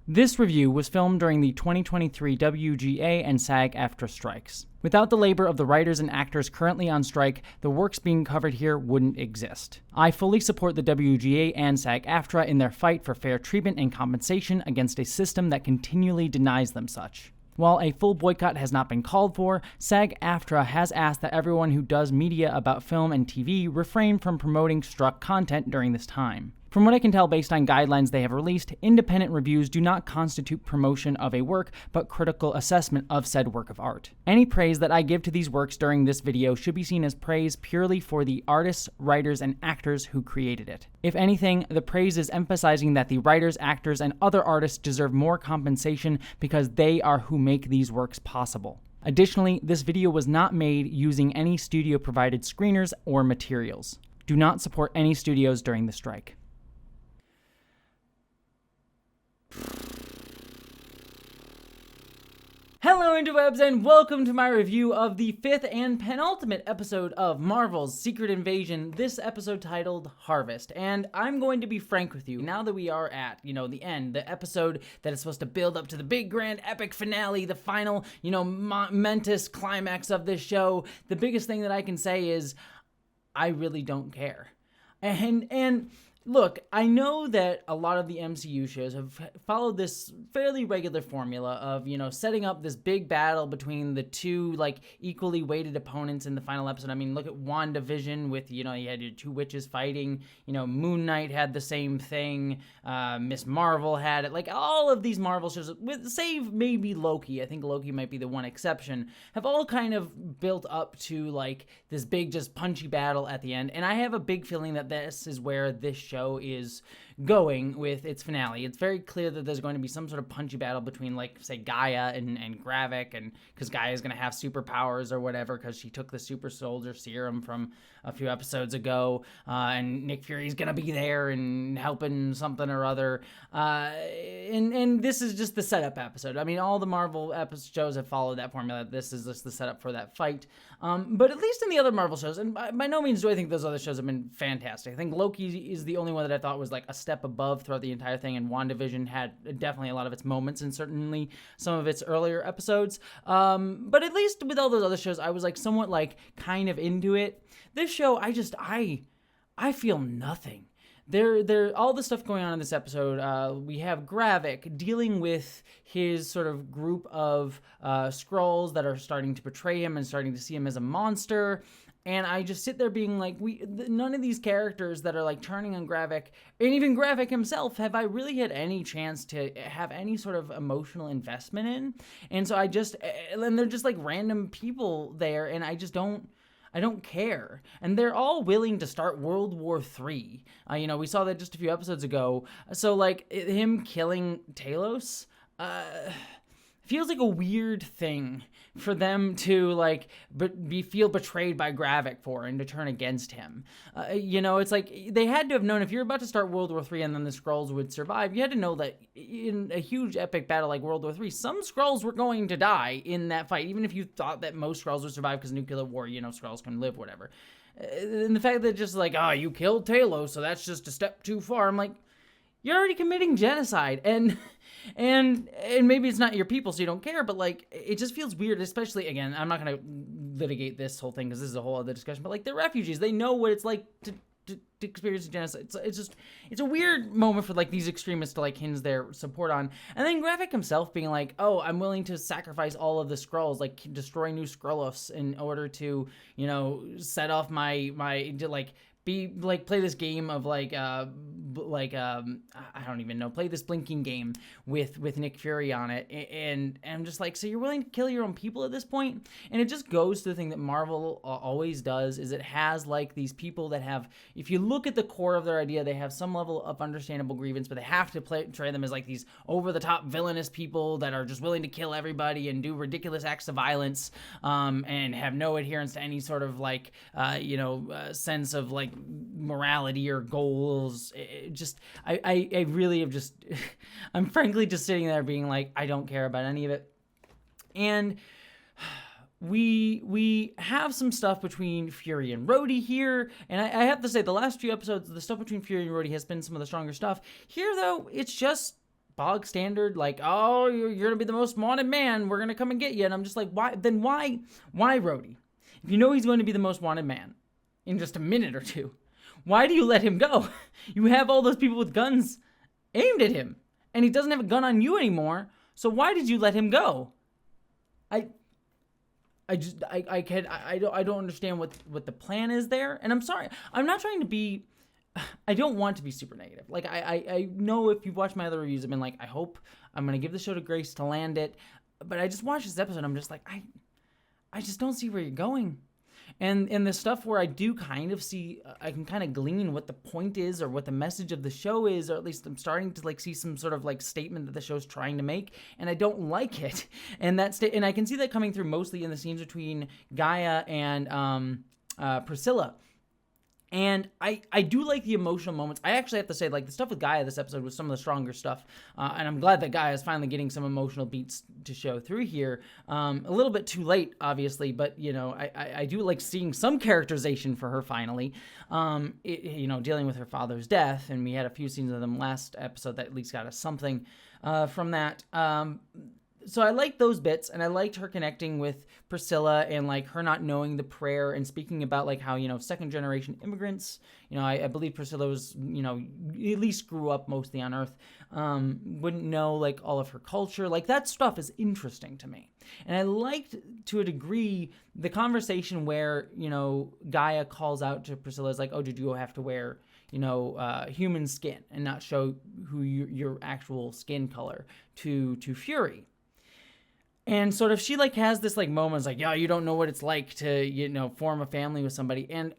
This review was filmed during the 2023 WGA and SAG-AFTRA strikes. Without the labor of the writers and actors currently on strike, the works being covered here wouldn't exist. I fully support the WGA and SAG-AFTRA in their fight for fair treatment and compensation against a system that continually denies them such. While a full boycott has not been called for, SAG-AFTRA has asked that everyone who does media about film and TV refrain from promoting struck content during this time. From what I can tell based on guidelines they have released, independent reviews do not constitute promotion of a work, but critical assessment of said work of art. Any praise that I give to these works during this video should be seen as praise purely for the artists, writers, and actors who created it. If anything, the praise is emphasizing that the writers, actors, and other artists deserve more compensation because they are who make these works possible. Additionally, this video was not made using any studio-provided screeners or materials. Do not support any studios during the strike. Hello interwebs and welcome to my review of the 5th and penultimate episode of Marvel's Secret Invasion, this episode titled Harvest. And I'm going to be frank with you, now that we are at, the end, the episode that is supposed to build up to the big grand epic finale, the final, momentous climax of this show, the biggest thing that I can say is, I really don't care. And look, I know that a lot of the MCU shows have followed this fairly regular formula of, setting up this big battle between the two, equally weighted opponents in the final episode. I mean, look at WandaVision with, you had your two witches fighting, Moon Knight had the same thing, Miss Marvel had it, all of these Marvel shows, save maybe Loki, I think Loki might be the one exception, have all kind of built up to, this big, just punchy battle at the end, and I have a big feeling that this is where this show is going with its finale. It's very clear that there's going to be some sort of punchy battle between, say, Gaia and Gravik, and because Gaia is going to have superpowers or whatever because she took the super soldier serum from a few episodes ago, and Nick Fury's going to be there and helping something or other, and this is just the setup episode. I mean, all the Marvel shows have followed that formula. This is just the setup for that fight, but at least in the other Marvel shows, and by no means do I think those other shows have been fantastic. I think Loki is the only one that I thought was a step above throughout the entire thing, and WandaVision had definitely a lot of its moments and certainly some of its earlier episodes, but at least with all those other shows I was somewhat kind of into it. This show, I feel nothing. There all the stuff going on in this episode. We have Gravik dealing with his sort of group of Skrulls that are starting to betray him and starting to see him as a monster. And I just sit there being none of these characters that are turning on Gravik, and even Gravik himself, have I really had any chance to have any sort of emotional investment in. And so and they're just random people there, and I don't care. And they're all willing to start World War III. We saw that just a few episodes ago. So him killing Talos, feels like a weird thing for them to feel betrayed by Gravik for and to turn against him. It's they had to have known if you're about to start World War III and then the Skrulls would survive, you had to know that in a huge epic battle like World War III, some Skrulls were going to die in that fight, even if you thought that most Skrulls would survive because nuclear war, Skrulls can live, whatever. And the fact that just you killed Talos, so that's just a step too far. I'm you're already committing genocide, and maybe it's not your people, so you don't care, but it just feels weird, especially, again, I'm not going to litigate this whole thing because this is a whole other discussion, but they're refugees. They know what it's like to experience genocide. It's a weird moment for these extremists to hinge their support on. And then Gravik himself being oh, I'm willing to sacrifice all of the Skrulls, destroy new Skrullos in order to, set off my play this game of I don't even know, play this blinking game with Nick Fury on it, and I'm just so you're willing to kill your own people at this point? And it just goes to the thing that Marvel always does, is it has these people that have, if you look at the core of their idea, they have some level of understandable grievance, but they have to portray them as these over-the-top villainous people that are just willing to kill everybody and do ridiculous acts of violence, and have no adherence to any sort of sense of morality or goals. I really have just I'm frankly just sitting there being I don't care about any of it. And we have some stuff between Fury and Rhodey here, and I have to say the last few episodes, the stuff between Fury and Rhodey has been some of the stronger stuff. Here though, it's just bog standard, like, oh, you're gonna be the most wanted man, we're gonna come and get you. And I'm just like, why Rhodey? If you know he's going to be the most wanted man in just a minute or two, why do you let him go? You have all those people with guns aimed at him, and he doesn't have a gun on you anymore, so why did you let him go? I don't understand what the plan is there. And I'm sorry, I'm not trying to be, I don't want to be super negative. Like, I know if you've watched my other reviews, I've been like, I hope I'm going to give the show to grace to land it. But I just watched this episode, I'm just like, I just don't see where you're going. And the stuff where I do kind of see, I can kind of glean what the point is or what the message of the show is, or at least I'm starting to like see some sort of like statement that the show's trying to make, and I don't like it. And and I can see that coming through mostly in the scenes between Gaia and Priscilla. And I do like the emotional moments. I actually have to say, like, the stuff with Gaia this episode was some of the stronger stuff. And I'm glad that Gaia is finally getting some emotional beats to show through here. A little bit too late, obviously, but, you know, I do like seeing some characterization for her finally, you know, dealing with her father's death. And we had a few scenes of them last episode that at least got us something from that. So I liked those bits, and I liked her connecting with Priscilla and, like, her not knowing the prayer and speaking about, like, how, you know, second-generation immigrants, you know, I believe Priscilla was, you know, at least grew up mostly on Earth, wouldn't know, like, all of her culture. Like, that stuff is interesting to me. And I liked, to a degree, the conversation where, you know, Gaia calls out to Priscilla, is like, oh, did you have to wear, you know, human skin and not show who your actual skin color to Fury? And sort of she, like, has this, like, moments like, yeah, you don't know what it's like to, you know, form a family with somebody. And,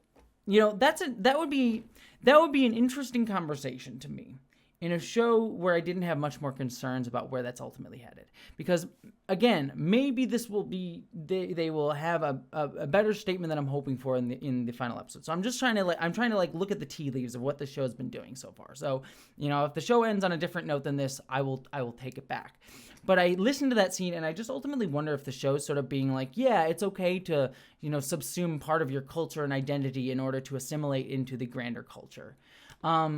you know, that would be an interesting conversation to me in a show where I didn't have much more concerns about where that's ultimately headed. Because, again, maybe this will be, they will have a better statement than I'm hoping for in the final episode. So I'm just trying to, like, look at the tea leaves of what the show's been doing so far. So, you know, if the show ends on a different note than this, I will take it back. But I listened to that scene, and I just ultimately wonder if the show's sort of being like, yeah, it's okay to, you know, subsume part of your culture and identity in order to assimilate into the grander culture.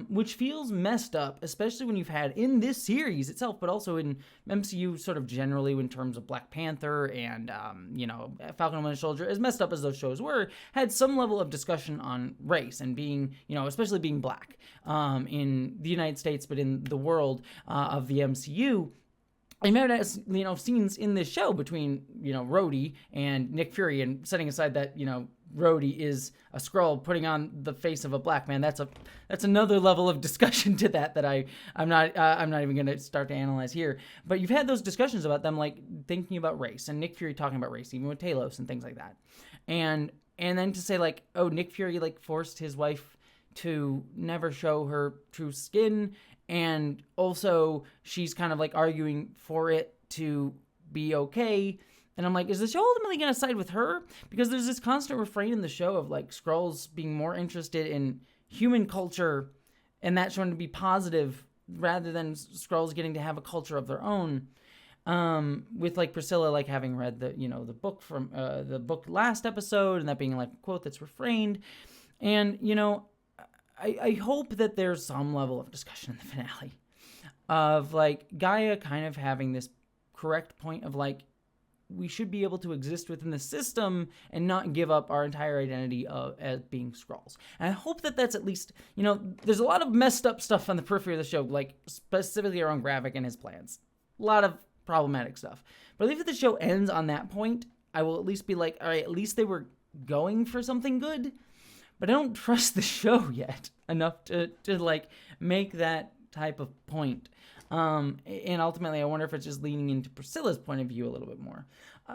Which feels messed up, especially when you've had, in this series itself, but also in MCU sort of generally in terms of Black Panther and, you know, Falcon and Winter Soldier, as messed up as those shows were, had some level of discussion on race and being, you know, especially being Black in the United States, but in the world of the MCU. I remember, you know, scenes in this show between, you know, Rhodey and Nick Fury, and setting aside that, you know, Rhodey is a Skrull putting on the face of a black man. That's another level of discussion to that I'm not even going to start to analyze here. But you've had those discussions about them, like, thinking about race, and Nick Fury talking about race, even with Talos and things like that. And then to say, like, oh, Nick Fury, like, forced his wife to never show her true skin, and also she's kind of, like, arguing for it to be okay. And I'm like, is the show ultimately going to side with her? Because there's this constant refrain in the show of, like, Skrulls being more interested in human culture and that showing to be positive rather than Skrulls getting to have a culture of their own. With, like, Priscilla, like, having read the, you know, the book from the book last episode, and that being, like, a quote that's refrained. And, you know, I hope that there's some level of discussion in the finale of, like, Gaia kind of having this correct point of, like, we should be able to exist within the system and not give up our entire identity as being Skrulls. And I hope that that's at least, you know, there's a lot of messed up stuff on the periphery of the show, like specifically around Gravik and his plans. A lot of problematic stuff. But if the show ends on that point, I will at least be like, all right, at least they were going for something good. But I don't trust the show yet enough to like, make that type of point. And ultimately, I wonder if it's just leaning into Priscilla's point of view a little bit more.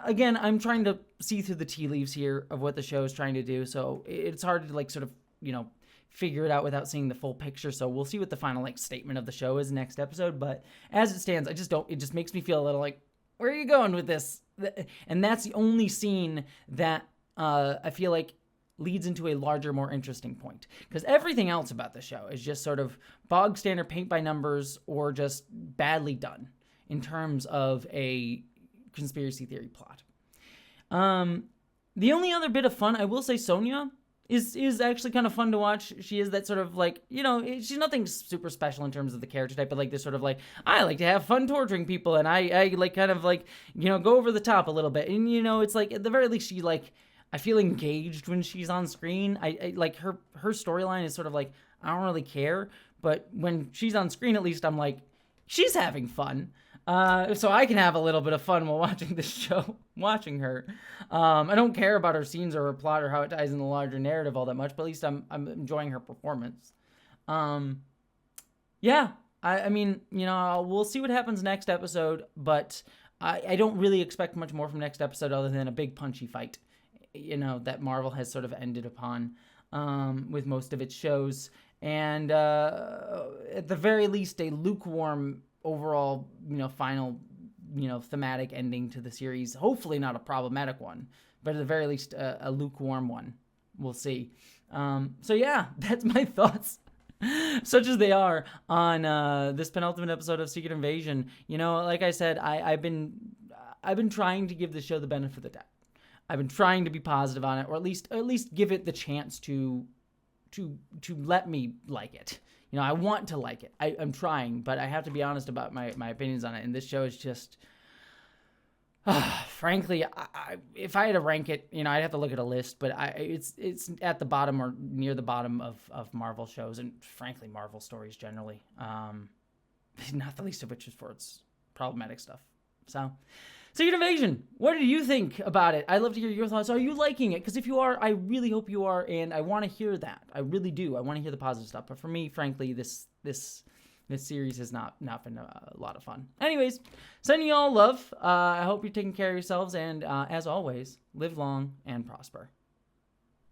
Again, I'm trying to see through the tea leaves here of what the show is trying to do, so it's hard to, like, sort of, you know, figure it out without seeing the full picture. So we'll see what the final, like, statement of the show is next episode. But as it stands, it just makes me feel a little like, where are you going with this? And that's the only scene that I feel like leads into a larger, more interesting point. Because everything else about the show is just sort of bog standard paint by numbers or just badly done in terms of a conspiracy theory plot. The only other bit of fun, I will say Sonya is actually kind of fun to watch. She is that sort of like, she's nothing super special in terms of the character type, but like this sort of like, I like to have fun torturing people, and I like kind of like, go over the top a little bit. And, it's like at the very least she like, I feel engaged when she's on screen. I like her storyline is sort of like, I don't really care, but when she's on screen, at least I'm like, she's having fun. So I can have a little bit of fun while watching this show, watching her. I don't care about her scenes or her plot or how it ties in the larger narrative all that much, but at least I'm enjoying her performance. Yeah, I mean, we'll see what happens next episode, but I don't really expect much more from next episode other than a big punchy fight, that Marvel has sort of ended upon with most of its shows. And at the very least, a lukewarm overall, final, thematic ending to the series. Hopefully not a problematic one, but at the very least, a lukewarm one. We'll see. So yeah, that's my thoughts, such as they are, on this penultimate episode of Secret Invasion. Like I said, I've been trying to give the show the benefit of the doubt. I've been trying to be positive on it, or at least give it the chance to let me like it. I want to like it. I'm trying, but I have to be honest about my opinions on it. And this show is just, frankly, if I had to rank it, I'd have to look at a list, but it's at the bottom or near the bottom of Marvel shows, and frankly, Marvel stories generally. Not the least of which is for its problematic stuff. So, Secret Invasion, what did you think about it? I'd love to hear your thoughts. Are you liking it? Because if you are, I really hope you are, and I want to hear that. I really do. I want to hear the positive stuff. But for me, frankly, this series has not been a lot of fun. Anyways, sending you all love. I hope you're taking care of yourselves, and as always, live long and prosper.